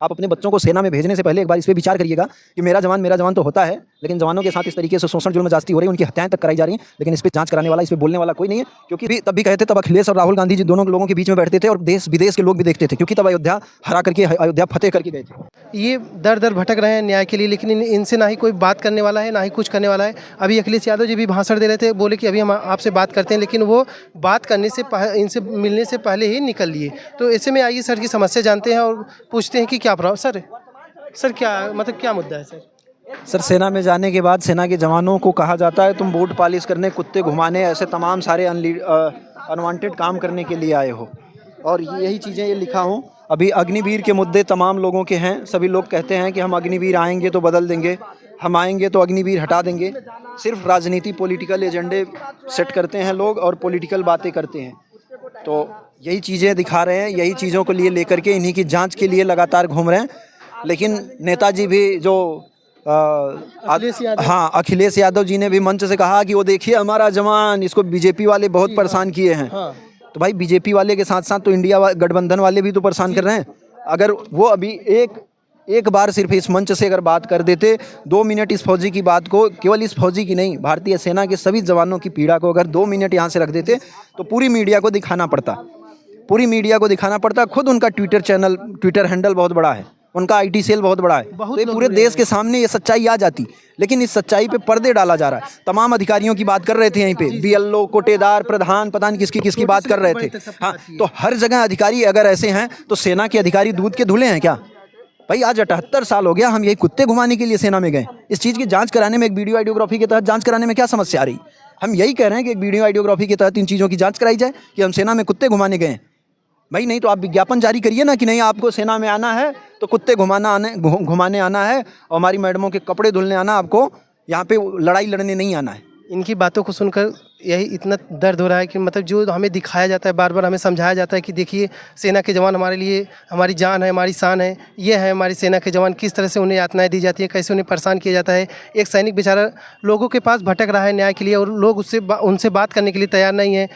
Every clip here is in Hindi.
आप अपने बच्चों को सेना में भेजने से पहले एक बार इस पे विचार करिएगा कि मेरा जवान तो होता है, लेकिन जवानों के साथ इस तरीके से शोषण जुल्म जास्ती हो रही है, उनकी हत्याएं तक कराई जा रही हैं, लेकिन इस पे जांच कराने वाला, इस पे बोलने वाला कोई नहीं है। क्योंकि तब भी कहते, तब अखिलेश और राहुल गांधी जी दोनों लोगों के बीच में बैठते थे और देश विदेश के लोग भी देखते थे, क्योंकि तब अयोध्या हरा करके, अयोध्या फतेह करके गए थे। ये दर दर भटक रहे हैं न्याय के लिए, लेकिन इनसे ना ही कोई बात करने वाला है, ना ही कुछ करने वाला है। अभी अखिलेश यादव जी भी भाषण दे रहे थे, बोले कि अभी हम आपसे बात करते हैं, लेकिन वो बात करने से इनसे मिलने से पहले ही निकल लिए। तो ऐसे में आइए सर की समस्या जानते हैं और पूछते हैं कि क्या प्रॉब्लम। सर क्या मतलब क्या मुद्दा है सर? सर, सेना में जाने के बाद सेना के जवानों को कहा जाता है तुम बूट पॉलिश करने, कुत्ते घुमाने, ऐसे तमाम सारे अनवांटेड काम करने के लिए आए हो, और यही चीज़ें ये लिखा हूँ। अभी अग्निवीर के मुद्दे तमाम लोगों के हैं। सभी लोग कहते हैं कि हम अग्निवीर आएंगे तो बदल देंगे, हम आएंगे तो अग्निवीर हटा देंगे। सिर्फ राजनीति, पॉलिटिकल एजेंडे सेट करते हैं लोग और पॉलिटिकल बातें करते हैं। तो यही चीज़ें दिखा रहे हैं, यही चीज़ों को लिए लेकर के इन्हीं की जांच के लिए लगातार घूम रहे हैं। लेकिन नेताजी भी जो हाँ, अखिलेश यादव जी ने भी मंच से कहा कि वो देखिए हमारा जवान, इसको बीजेपी वाले बहुत परेशान किए हैं। हाँ। तो भाई, बीजेपी वाले के साथ साथ तो इंडिया गठबंधन वाले भी तो परेशान कर रहे हैं। अगर वो अभी एक बार सिर्फ इस मंच से अगर बात कर देते, 2 मिनट इस फौजी की बात को, केवल इस फौजी की नहीं, भारतीय सेना के सभी जवानों की पीड़ा को अगर 2 मिनट यहाँ से रख देते, तो पूरी मीडिया को दिखाना पड़ता। खुद उनका ट्विटर हैंडल बहुत बड़ा है, उनका आईटी सेल बहुत बड़ा है, तो ये पूरे देश के सामने ये सच्चाई आ जाती। लेकिन इस सच्चाई पे पर्दे डाला जा रहा है। तमाम अधिकारियों की बात कर रहे थे यहीं पे, बीएलओ, कोटेदार, प्रधान, पता नहीं किसकी बात कर रहे थे। हाँ, तो हर जगह अधिकारी अगर ऐसे हैं तो सेना के अधिकारी दूध के धुले हैं क्या? भाई, आज 78 साल हो गया, हम यही कुत्ते घुमाने के लिए सेना में गए। इस चीज़ की जांच कराने में, एक वीडियो आइडियोग्राफी के तहत जांच कराने में क्या समस्या आ रही? हम यही कह रहे हैं कि एक वीडियो आइडियोग्राफी के तहत इन चीज़ों की जांच कराई जाए कि हम सेना में कुत्ते घुमाने गए। भाई नहीं तो आप विज्ञापन जारी करिए ना कि नहीं, आपको सेना में आना है तो कुत्ते घुमाने आना है, और हमारी मैडमों के कपड़े धुलने आना, आपको यहाँ पे लड़ाई लड़ने नहीं आना है। इनकी बातों को सुनकर यही इतना दर्द हो रहा है कि मतलब जो हमें दिखाया जाता है, बार बार हमें समझाया जाता है कि देखिए सेना के जवान हमारे लिए हमारी जान है, हमारी शान है, ये है हमारी सेना के जवान, किस तरह से उन्हें यातनाएं दी जाती है, कैसे उन्हें परेशान किया जाता है। एक सैनिक बेचारा लोगों के पास भटक रहा है न्याय के लिए, और लोग उनसे बात करने के लिए तैयार नहीं है।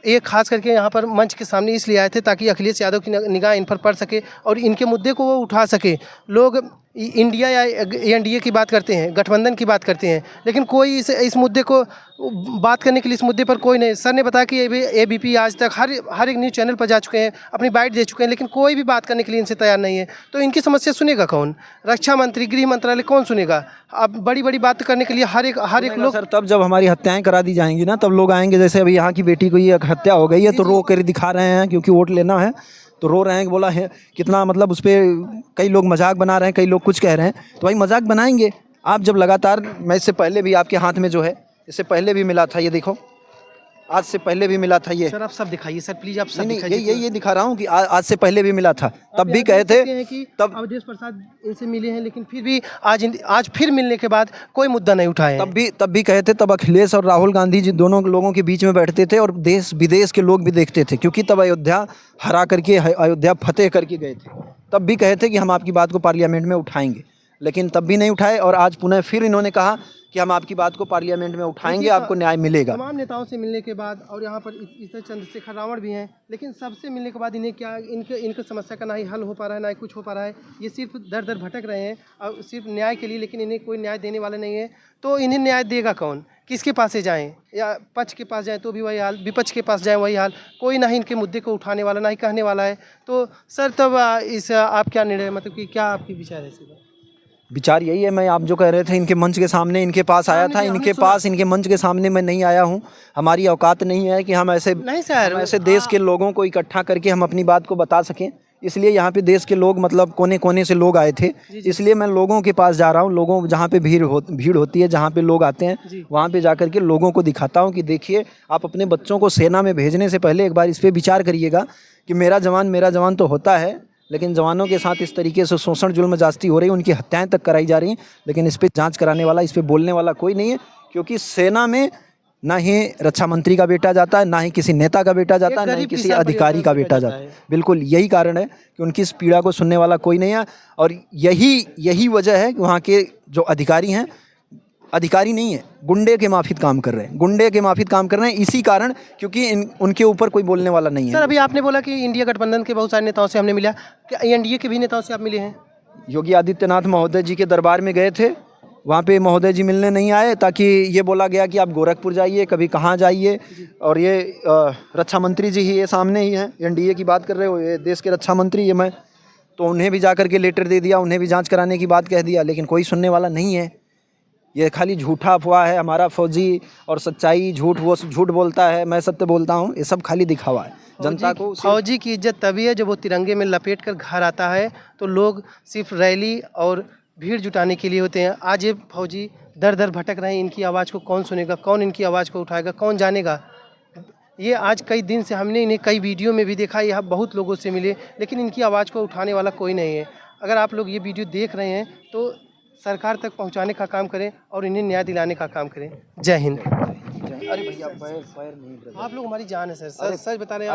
ये खास करके यहाँ पर मंच के सामने इसलिए आए थे ताकि अखिलेश यादव की निगाह इन पर पड़ सके और इनके मुद्दे को वो उठा सके। लोग इंडिया या एनडीए की बात करते हैं, गठबंधन की बात करते हैं, लेकिन कोई इस मुद्दे को बात करने के लिए इस मुद्दे पर कोई नहीं। सर ने बताया कि एबीपी आज तक हर एक न्यूज़ चैनल पर जा चुके हैं, अपनी बाइट दे चुके हैं, लेकिन कोई भी बात करने के लिए इनसे तैयार नहीं है। तो इनकी समस्या सुनेगा कौन? रक्षा मंत्री, गृह मंत्रालय कौन सुनेगा? अब बड़ी बड़ी बात करने के लिए हर एक लोग। सर, तब जब हमारी हत्याएं करा दी जाएंगी ना, तब लोग आएंगे। जैसे अभी यहाँ की बेटी को ये हत्या हो गई है तो रो कर दिखा रहे हैं, क्योंकि वोट लेना है तो रो रहे हैं कि बोला है कितना, मतलब उस पर कई लोग मजाक बना रहे हैं, कई लोग कुछ कह रहे हैं। तो भाई मजाक बनाएंगे आप जब लगातार, मैं इससे पहले भी आपके हाथ में जो है, इससे पहले भी मिला था, ये देखो, आज से पहले भी मिला था ये। सर आप सब दिखाइए सर, प्लीज आप सब दिखाइए। ये दिखा रहा हूँ कि आज से पहले भी मिला था, तब भी कहे थे कि तब अवधेश प्रसाद इनसे मिले हैं, लेकिन फिर भी आज फिर मिलने के बाद कोई मुद्दा नहीं उठाए। तब भी कहे थे, तब अखिलेश और राहुल गांधी जी दोनों लोगों के बीच में बैठते थे और देश विदेश के लोग भी देखते थे, क्योंकि तब अयोध्या हरा करके, अयोध्या फतेह करके गए थे। तब भी कहे थे कि हम आपकी बात को पार्लियामेंट में उठाएंगे, लेकिन तब भी नहीं उठाए, और आज पुनः फिर इन्होंने कहा कि हम आपकी बात को पार्लियामेंट में उठाएंगे, आपको न्याय मिलेगा। तमाम नेताओं से मिलने के बाद, और यहाँ पर इस चंद्रशेखर रावण भी हैं, लेकिन सबसे मिलने के बाद इन्हें क्या, इनके समस्या का ना ही हल हो पा रहा है, ना ही कुछ हो पा रहा है। ये सिर्फ दर दर भटक रहे हैं और सिर्फ न्याय के लिए, लेकिन इन्हें कोई न्याय देने वाला नहीं है। तो इन्हें न्याय देगा कौन? किसके पास से जाएँ? या पक्ष के पास जाएँ तो भी वही हाल, विपक्ष के पास जाएँ वही हाल। कोई ना ही इनके मुद्दे को उठाने वाला, ना ही कहने वाला है। तो सर तब आप क्या निर्णय, मतलब कि क्या आपकी विचार है? विचार यही है, मैं आप जो कह रहे थे, इनके मंच के सामने इनके पास आया था, इनके मंच के सामने मैं नहीं आया हूँ। हमारी औकात नहीं है कि हम ऐसे देश के लोगों को इकट्ठा करके हम अपनी बात को बता सकें। इसलिए यहाँ पे देश के लोग, मतलब कोने कोने से लोग आए थे, इसलिए मैं लोगों के पास जा रहा हूँ। लोगों, जहाँ पे भीड़ होती है, जहाँ पे लोग आते हैं, वहाँ पे जा करके लोगों को दिखाता हूँ कि देखिए, आप अपने बच्चों को सेना में भेजने से पहले एक बार इस पर विचार करिएगा कि मेरा जवान तो होता है, लेकिन जवानों के साथ इस तरीके से शोषण जुल्म जास्ती हो रही है, उनकी हत्याएं तक कराई जा रही हैं, लेकिन इस पे जांच कराने वाला, इस पे बोलने वाला कोई नहीं है। क्योंकि सेना में ना ही रक्षा मंत्री का बेटा जाता है, ना ही किसी नेता का बेटा जाता है, ना ही किसी अधिकारी का बेटा जाता है। बिल्कुल यही कारण है कि उनकी इस पीड़ा को सुनने वाला कोई नहीं है। और यही वजह है कि वहाँ के जो अधिकारी हैं, अधिकारी नहीं है, गुंडे के माफिक काम कर रहे हैं, गुंडे के माफिक काम कर रहे हैं इसी कारण, क्योंकि उनके ऊपर कोई बोलने वाला नहीं सर है। अभी आपने बोला कि इंडिया गठबंधन के बहुत सारे नेताओं से हमने मिला, क्या एनडीए के भी नेताओं से आप मिले हैं? योगी आदित्यनाथ महोदय जी के दरबार में गए थे, वहाँ पे महोदय जी मिलने नहीं आए, ताकि ये बोला गया कि आप गोरखपुर जाइए, कभी कहाँ जाइए। और ये रक्षा मंत्री जी ही ये सामने ही हैं, एनडीए की बात कर रहे हो, ये देश के रक्षा मंत्री है, मैं तो उन्हें भी जा कर के लेटर दे दिया, उन्हें भी जांच कराने की बात कह दिया, लेकिन कोई सुनने वाला नहीं है। ये खाली झूठा अफवाह है, हमारा फौजी और सच्चाई झूठ, वो झूठ बोलता है, मैं सत्य बोलता हूँ, ये सब खाली दिखावा है जनता को। फौजी की इज्जत तभी है जब वो तिरंगे में लपेट कर घर आता है, तो लोग सिर्फ रैली और भीड़ जुटाने के लिए होते हैं। आज ये फौजी दर दर भटक रहे हैं, इनकी आवाज़ को कौन सुनेगा, कौन इनकी आवाज़ को उठाएगा, कौन जानेगा? ये आज कई दिन से हमने इन्हें कई वीडियो में भी देखा, यह बहुत लोगों से मिले, लेकिन इनकी आवाज़ को उठाने वाला कोई नहीं है। अगर आप लोग ये वीडियो देख रहे हैं तो सरकार तक पहुंचाने का काम करें और इन्हें न्याय दिलाने का काम करें। जय हिंद। अरे भैया पैर नहीं, आप लोग हमारी जान है सर, सच बता रहे हैं।